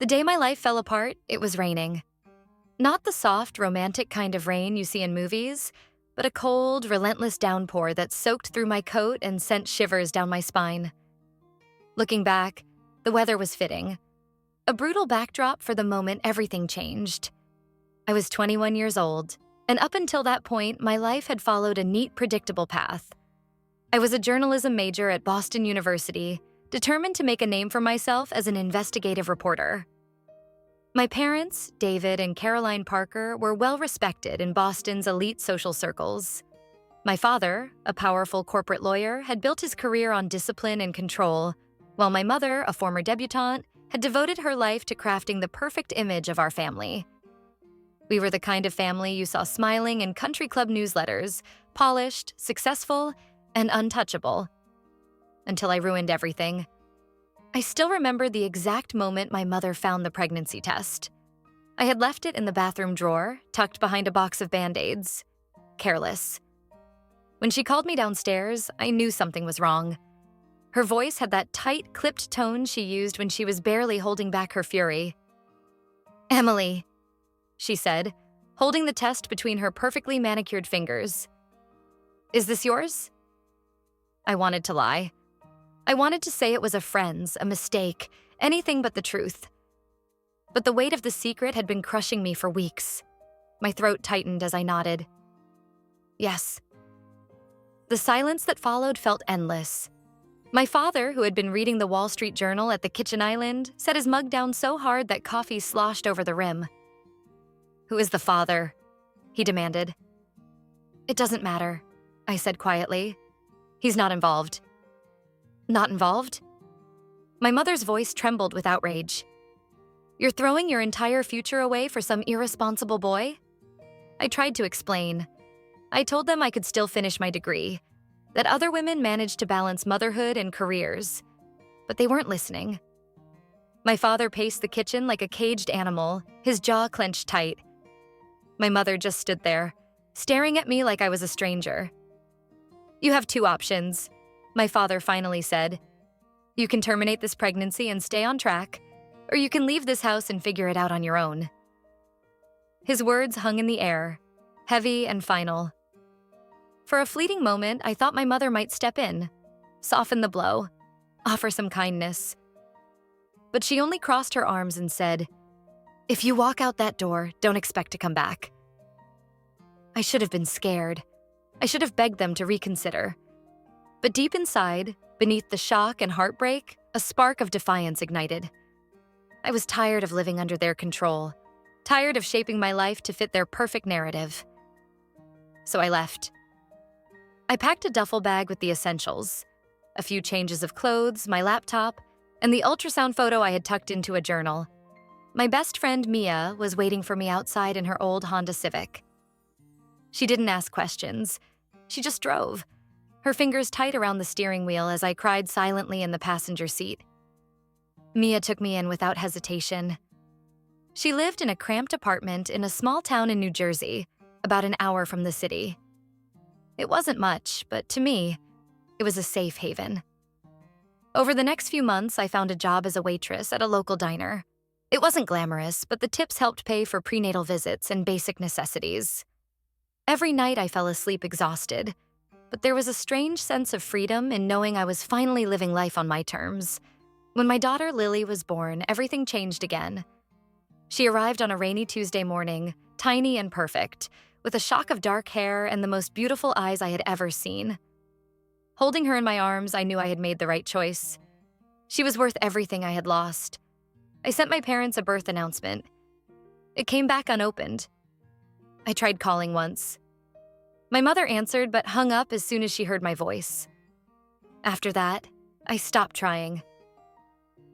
The day my life fell apart, it was raining. Not the soft, romantic kind of rain you see in movies, but a cold, relentless downpour that soaked through my coat and sent shivers down my spine. Looking back, the weather was fitting. A brutal backdrop for the moment everything changed. I was 21 years old, and up until that point, my life had followed a neat, predictable path. I was a journalism major at Boston University, determined to make a name for myself as an investigative reporter. My parents, David and Caroline Parker, were well respected in Boston's elite social circles. My father, a powerful corporate lawyer, had built his career on discipline and control, while my mother, a former debutante, had devoted her life to crafting the perfect image of our family. We were the kind of family you saw smiling in country club newsletters, polished, successful, and untouchable. Until I ruined everything. I still remember the exact moment my mother found the pregnancy test. I had left it in the bathroom drawer, tucked behind a box of Band-Aids. Careless. When she called me downstairs, I knew something was wrong. Her voice had that tight, clipped tone she used when she was barely holding back her fury. "Emily," she said, holding the test between her perfectly manicured fingers. "Is this yours?" I wanted to lie. I wanted to say it was a friend's, a mistake, anything but the truth. But the weight of the secret had been crushing me for weeks. My throat tightened as I nodded. Yes. The silence that followed felt endless. My father, who had been reading the Wall Street Journal at the kitchen island, set his mug down so hard that coffee sloshed over the rim. "Who is the father?" he demanded. "It doesn't matter," I said quietly. "He's not involved." "Not involved?" My mother's voice trembled with outrage. "You're throwing your entire future away for some irresponsible boy?" I tried to explain. I told them I could still finish my degree, that other women managed to balance motherhood and careers, but they weren't listening. My father paced the kitchen like a caged animal, his jaw clenched tight. My mother just stood there, staring at me like I was a stranger. "You have two options," my father finally said. "You can terminate this pregnancy and stay on track, or you can leave this house and figure it out on your own." His words hung in the air, heavy and final. For a fleeting moment, I thought my mother might step in, soften the blow, offer some kindness. But she only crossed her arms and said, "If you walk out that door, don't expect to come back." I should have been scared. I should have begged them to reconsider. But deep inside, beneath the shock and heartbreak, a spark of defiance ignited. I was tired of living under their control, tired of shaping my life to fit their perfect narrative. So I left. I packed a duffel bag with the essentials, a few changes of clothes, my laptop, and the ultrasound photo I had tucked into a journal. My best friend, Mia, was waiting for me outside in her old Honda Civic. She didn't ask questions. She just drove, her fingers tight around the steering wheel as I cried silently in the passenger seat. Mia took me in without hesitation. She lived in a cramped apartment in a small town in New Jersey, about an hour from the city. It wasn't much, but to me, it was a safe haven. Over the next few months, I found a job as a waitress at a local diner. It wasn't glamorous, but the tips helped pay for prenatal visits and basic necessities. Every night I fell asleep exhausted, but there was a strange sense of freedom in knowing I was finally living life on my terms. When my daughter Lily was born, everything changed again. She arrived on a rainy Tuesday morning, tiny and perfect, with a shock of dark hair and the most beautiful eyes I had ever seen. Holding her in my arms, I knew I had made the right choice. She was worth everything I had lost. I sent my parents a birth announcement. It came back unopened. I tried calling once. My mother answered but hung up as soon as she heard my voice. After that, I stopped trying.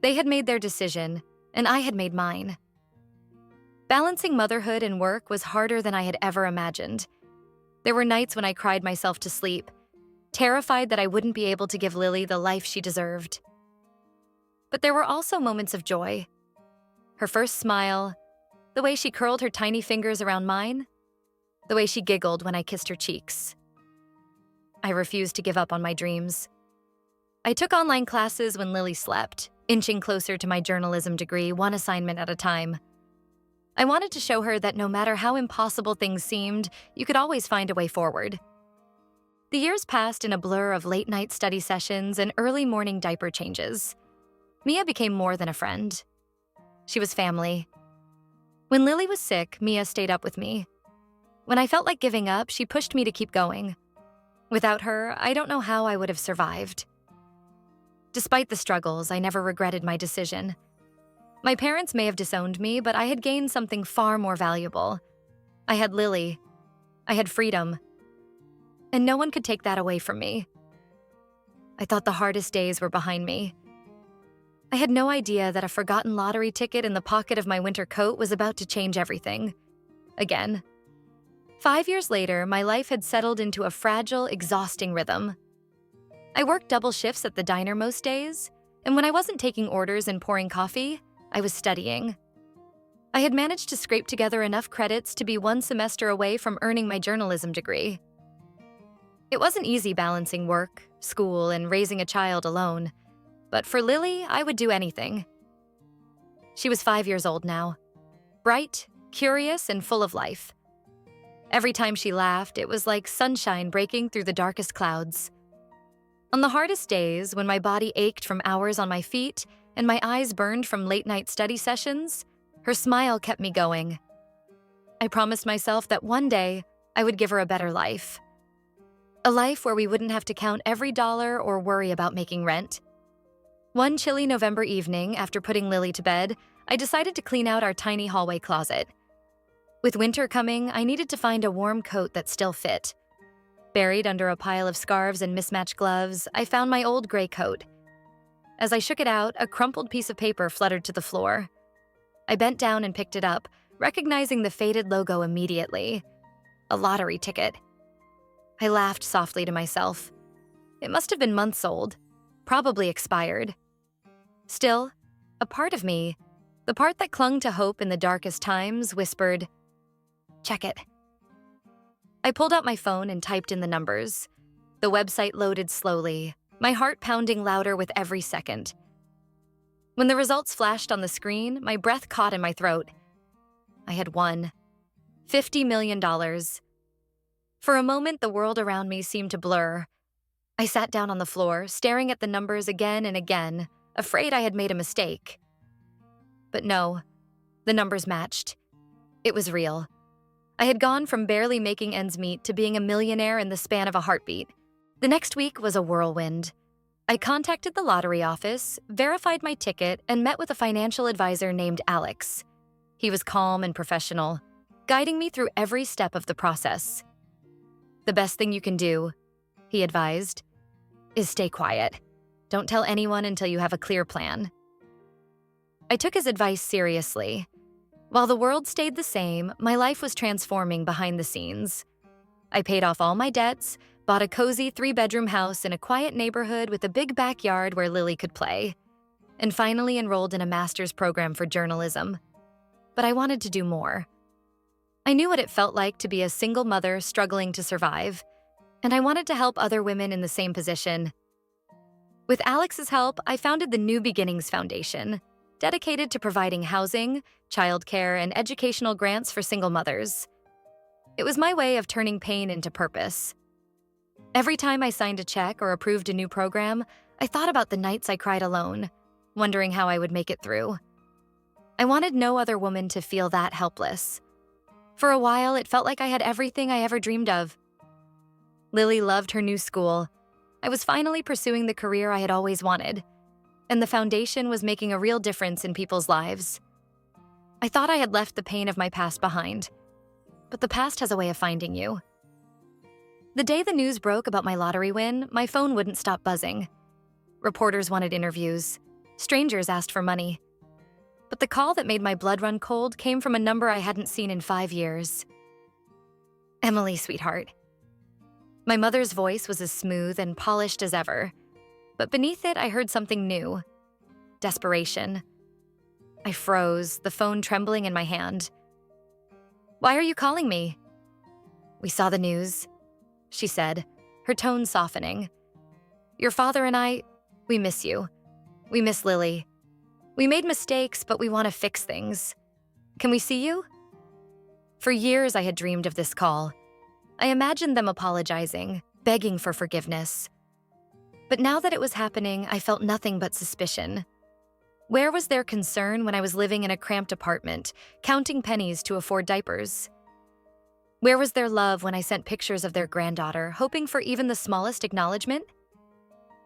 They had made their decision, and I had made mine. Balancing motherhood and work was harder than I had ever imagined. There were nights when I cried myself to sleep, terrified that I wouldn't be able to give Lily the life she deserved. But there were also moments of joy. Her first smile, the way she curled her tiny fingers around mine, the way she giggled when I kissed her cheeks. I refused to give up on my dreams. I took online classes when Lily slept, inching closer to my journalism degree, one assignment at a time. I wanted to show her that no matter how impossible things seemed, you could always find a way forward. The years passed in a blur of late-night study sessions and early morning diaper changes. Mia became more than a friend. She was family. When Lily was sick, Mia stayed up with me. When I felt like giving up, she pushed me to keep going. Without her, I don't know how I would have survived. Despite the struggles, I never regretted my decision. My parents may have disowned me, but I had gained something far more valuable. I had Lily. I had freedom. And no one could take that away from me. I thought the hardest days were behind me. I had no idea that a forgotten lottery ticket in the pocket of my winter coat was about to change everything. Again. 5 years later, my life had settled into a fragile, exhausting rhythm. I worked double shifts at the diner most days, and when I wasn't taking orders and pouring coffee, I was studying. I had managed to scrape together enough credits to be one semester away from earning my journalism degree. It wasn't easy balancing work, school, and raising a child alone, but for Lily, I would do anything. She was 5 years old now, bright, curious, and full of life. Every time she laughed, it was like sunshine breaking through the darkest clouds. On the hardest days, when my body ached from hours on my feet and my eyes burned from late-night study sessions, her smile kept me going. I promised myself that one day I would give her a better life. A life where we wouldn't have to count every dollar or worry about making rent. One chilly November evening, after putting Lily to bed, I decided to clean out our tiny hallway closet. With winter coming, I needed to find a warm coat that still fit. Buried under a pile of scarves and mismatched gloves, I found my old gray coat. As I shook it out, a crumpled piece of paper fluttered to the floor. I bent down and picked it up, recognizing the faded logo immediately. A lottery ticket. I laughed softly to myself. It must have been months old, probably expired. Still, a part of me, the part that clung to hope in the darkest times, whispered, "Check it." I pulled out my phone and typed in the numbers. The website loaded slowly, my heart pounding louder with every second. When the results flashed on the screen, my breath caught in my throat. I had won. $50 million. For a moment, the world around me seemed to blur. I sat down on the floor, staring at the numbers again and again, afraid I had made a mistake. But no, the numbers matched. It was real. I had gone from barely making ends meet to being a millionaire in the span of a heartbeat. The next week was a whirlwind. I contacted the lottery office, verified my ticket, and met with a financial advisor named Alex. He was calm and professional, guiding me through every step of the process. "The best thing you can do," he advised, "is stay quiet. Don't tell anyone until you have a clear plan." I took his advice seriously. While the world stayed the same, my life was transforming behind the scenes. I paid off all my debts, bought a cozy 3-bedroom house in a quiet neighborhood with a big backyard where Lily could play, and finally enrolled in a master's program for journalism. But I wanted to do more. I knew what it felt like to be a single mother struggling to survive, and I wanted to help other women in the same position. With Alex's help, I founded the New Beginnings Foundation, dedicated to providing housing, childcare, and educational grants for single mothers. It was my way of turning pain into purpose. Every time I signed a check or approved a new program, I thought about the nights I cried alone, wondering how I would make it through. I wanted no other woman to feel that helpless. For a while, it felt like I had everything I ever dreamed of. Lily loved her new school. I was finally pursuing the career I had always wanted, and the foundation was making a real difference in people's lives. I thought I had left the pain of my past behind, but the past has a way of finding you. The day the news broke about my lottery win, my phone wouldn't stop buzzing. Reporters wanted interviews. Strangers asked for money. But the call that made my blood run cold came from a number I hadn't seen in 5 years. "Emily, sweetheart." My mother's voice was as smooth and polished as ever, but beneath it I heard something new. Desperation. I froze, the phone trembling in my hand. "Why are you calling me?" "We saw the news," she said, her tone softening. "Your father and I, we miss you. We miss Lily. We made mistakes, but we want to fix things. Can we see you? For years, I had dreamed of this call. I imagined them apologizing, begging for forgiveness. But now that it was happening, I felt nothing but suspicion. Where was their concern when I was living in a cramped apartment, counting pennies to afford diapers? Where was their love when I sent pictures of their granddaughter, hoping for even the smallest acknowledgement?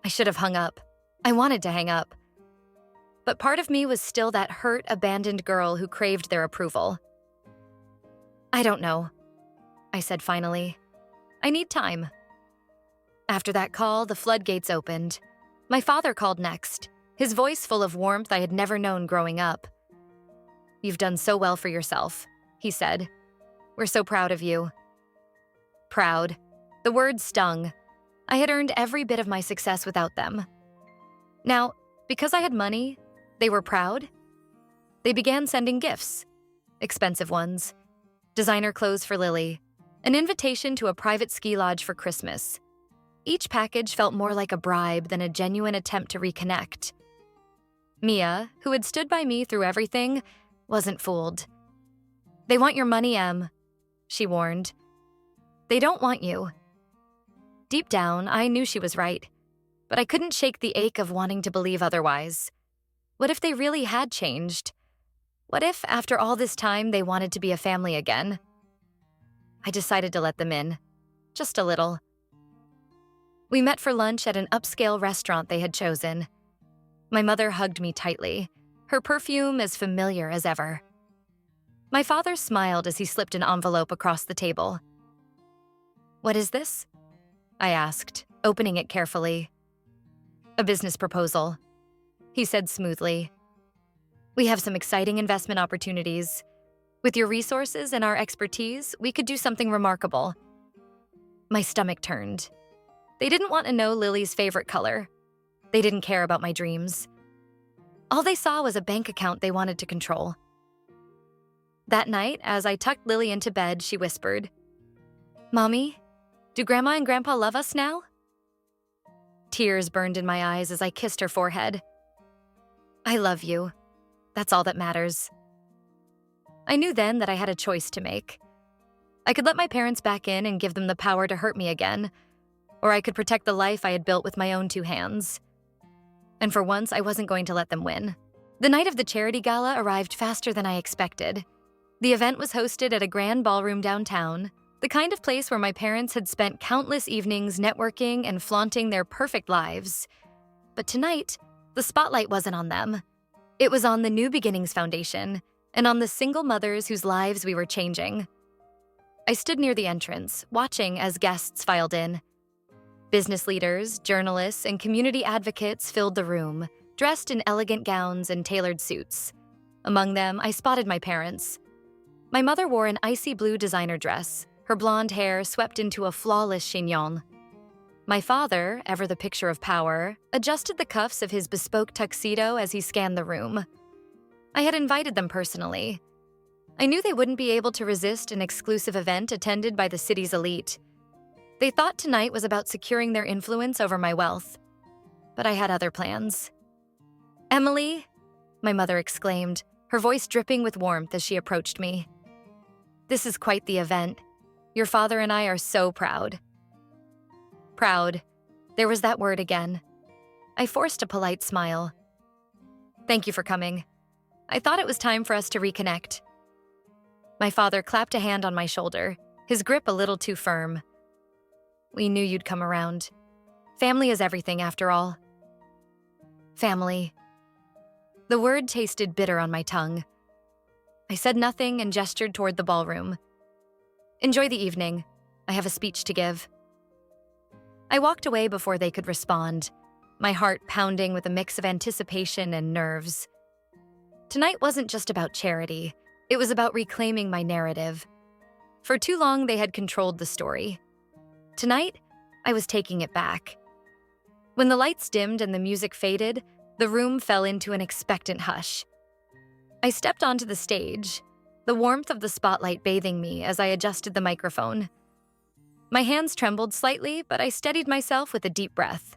I should have hung up. I wanted to hang up. But part of me was still that hurt, abandoned girl who craved their approval. I don't know, I said finally. I need time. After that call, the floodgates opened. My father called next, his voice full of warmth I had never known growing up. "You've done so well for yourself," he said. "We're so proud of you." Proud. The word stung. I had earned every bit of my success without them. Now, because I had money, they were proud. They began sending gifts. Expensive ones. Designer clothes for Lily. An invitation to a private ski lodge for Christmas. Each package felt more like a bribe than a genuine attempt to reconnect. Mia, who had stood by me through everything, wasn't fooled. "They want your money, Em," she warned. "They don't want you." Deep down, I knew she was right, but I couldn't shake the ache of wanting to believe otherwise. What if they really had changed? What if, after all this time, they wanted to be a family again? I decided to let them in. Just a little. We met for lunch at an upscale restaurant they had chosen. My mother hugged me tightly, her perfume as familiar as ever. My father smiled as he slipped an envelope across the table. "What is this?" I asked, opening it carefully. "A business proposal," he said smoothly. "We have some exciting investment opportunities. With your resources and our expertise, we could do something remarkable." My stomach turned. They didn't want to know Lily's favorite color. They didn't care about my dreams. All they saw was a bank account they wanted to control. That night, as I tucked Lily into bed, she whispered, "Mommy, do Grandma and Grandpa love us now?" Tears burned in my eyes as I kissed her forehead. "I love you. That's all that matters." I knew then that I had a choice to make. I could let my parents back in and give them the power to hurt me again, or I could protect the life I had built with my own two hands. And for once, I wasn't going to let them win. The night of the charity gala arrived faster than I expected. The event was hosted at a grand ballroom downtown, the kind of place where my parents had spent countless evenings networking and flaunting their perfect lives. But tonight, the spotlight wasn't on them. It was on the New Beginnings Foundation and on the single mothers whose lives we were changing. I stood near the entrance, watching as guests filed in. Business leaders, journalists, and community advocates filled the room, dressed in elegant gowns and tailored suits. Among them, I spotted my parents. My mother wore an icy blue designer dress, her blonde hair swept into a flawless chignon. My father, ever the picture of power, adjusted the cuffs of his bespoke tuxedo as he scanned the room. I had invited them personally. I knew they wouldn't be able to resist an exclusive event attended by the city's elite. They thought tonight was about securing their influence over my wealth. But I had other plans. "Emily," my mother exclaimed, her voice dripping with warmth as she approached me. "This is quite the event. Your father and I are so proud." Proud. There was that word again. I forced a polite smile. "Thank you for coming. I thought it was time for us to reconnect." My father clapped a hand on my shoulder, his grip a little too firm. "We knew you'd come around. Family is everything, after all." Family. The word tasted bitter on my tongue. I said nothing and gestured toward the ballroom. "Enjoy the evening. I have a speech to give." I walked away before they could respond, my heart pounding with a mix of anticipation and nerves. Tonight wasn't just about charity. It was about reclaiming my narrative. For too long, they had controlled the story. Tonight, I was taking it back. When the lights dimmed and the music faded, the room fell into an expectant hush. I stepped onto the stage, the warmth of the spotlight bathing me as I adjusted the microphone. My hands trembled slightly, but I steadied myself with a deep breath.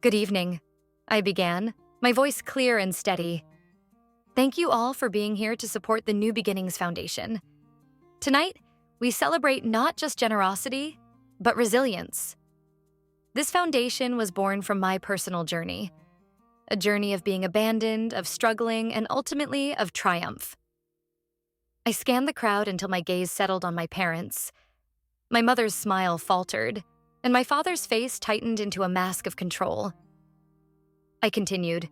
"Good evening," I began, my voice clear and steady. Thank you all for being here to support the New Beginnings Foundation. Tonight, we celebrate not just generosity, but resilience. This foundation was born from my personal journey, a journey of being abandoned, of struggling, and ultimately of triumph. I scanned the crowd until my gaze settled on my parents. My mother's smile faltered, and my father's face tightened into a mask of control. I continued.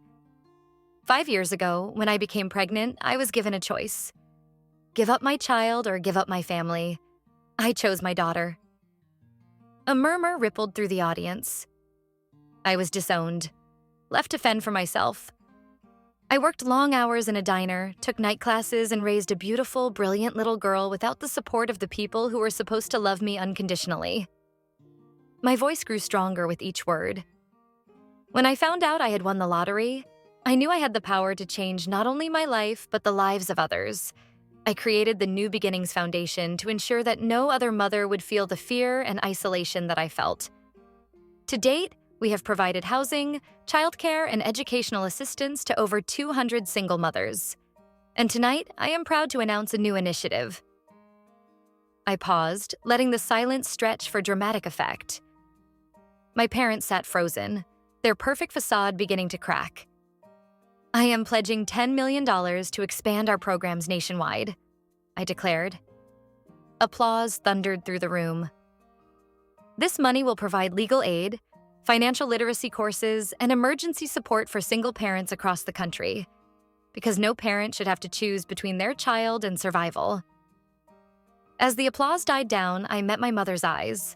5 years ago, when I became pregnant, I was given a choice. Give up my child or give up my family. I chose my daughter. A murmur rippled through the audience. I was disowned, left to fend for myself. I worked long hours in a diner, took night classes, and raised a beautiful, brilliant little girl without the support of the people who were supposed to love me unconditionally. My voice grew stronger with each word. When I found out I had won the lottery, I knew I had the power to change not only my life, but the lives of others. I created the New Beginnings Foundation to ensure that no other mother would feel the fear and isolation that I felt. To date, we have provided housing, childcare, and educational assistance to over 200 single mothers. And tonight, I am proud to announce a new initiative. I paused, letting the silence stretch for dramatic effect. My parents sat frozen, their perfect facade beginning to crack. I am pledging $10 million to expand our programs nationwide, I declared. Applause thundered through the room. This money will provide legal aid, financial literacy courses, and emergency support for single parents across the country, because no parent should have to choose between their child and survival. As the applause died down, I met my mother's eyes.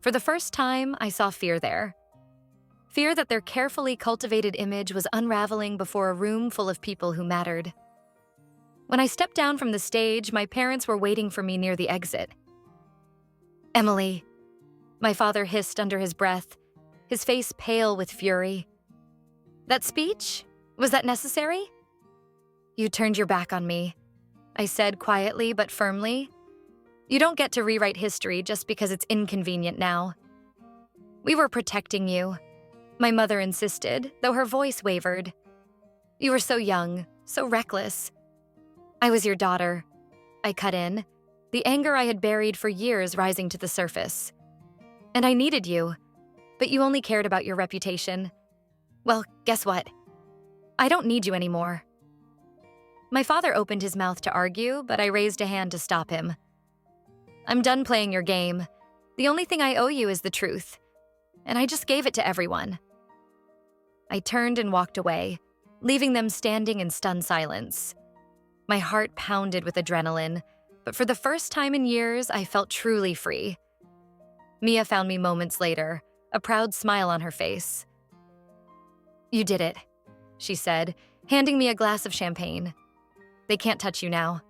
For the first time, I saw fear there. Fear that their carefully cultivated image was unraveling before a room full of people who mattered. When I stepped down from the stage, my parents were waiting for me near the exit. "Emily," my father hissed under his breath, his face pale with fury. "That speech? Was that necessary?" "You turned your back on me," I said quietly but firmly. "You don't get to rewrite history just because it's inconvenient now. We were protecting you," my mother insisted, though her voice wavered. "You were so young, so reckless." "I was your daughter," I cut in, the anger I had buried for years rising to the surface. "And I needed you, but you only cared about your reputation. Well, guess what? I don't need you anymore." My father opened his mouth to argue, but I raised a hand to stop him. "I'm done playing your game. The only thing I owe you is the truth, and I just gave it to everyone." I turned and walked away, leaving them standing in stunned silence. My heart pounded with adrenaline, but for the first time in years, I felt truly free. Mia found me moments later, a proud smile on her face. "You did it," she said, handing me a glass of champagne. "They can't touch you now."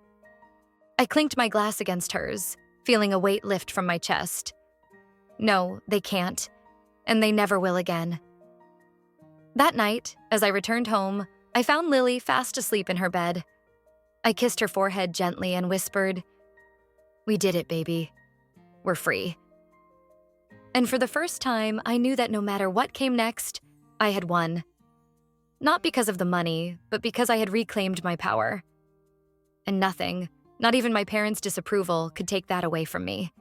I clinked my glass against hers, feeling a weight lift from my chest. No, they can't, and they never will again. That night, as I returned home, I found Lily fast asleep in her bed. I kissed her forehead gently and whispered, "We did it, baby. We're free." And for the first time, I knew that no matter what came next, I had won. Not because of the money, but because I had reclaimed my power. And nothing, not even my parents' disapproval, could take that away from me.